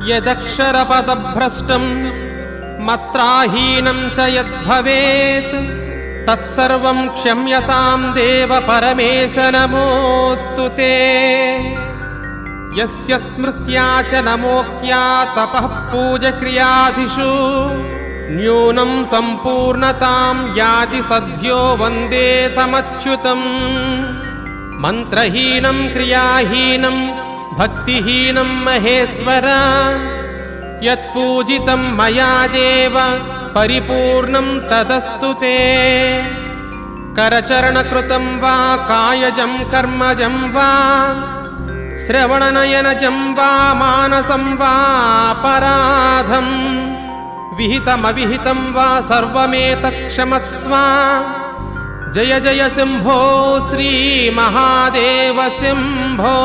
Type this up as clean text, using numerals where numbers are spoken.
यदक्षरपदभ्रष्टं मत्राहीनं च यद्भवेत् तत्सर्वं क्षम्यतां देव परमेश नमोऽस्तु ते। यस्य स्मृत्या च नमोक्त्या तपः पूजक्रियादिषु न्यूनं सम्पूर्णतां याति सद्यो वन्दे तमच्युतम्। मन्त्रहीनं क्रियाहीनं भक्तिहीनं महेश्वर यत्पूजितं मया देव परिपूर्णं तदस्तु ते। करचरणकृतं वा कायजं कर्मजं वा श्रवणनयनजं वा मानसं वा पराधं विहितमविहितं वा सर्वमेतत् क्षमस्व। जय जय शम्भो श्री महादेव शम्भो।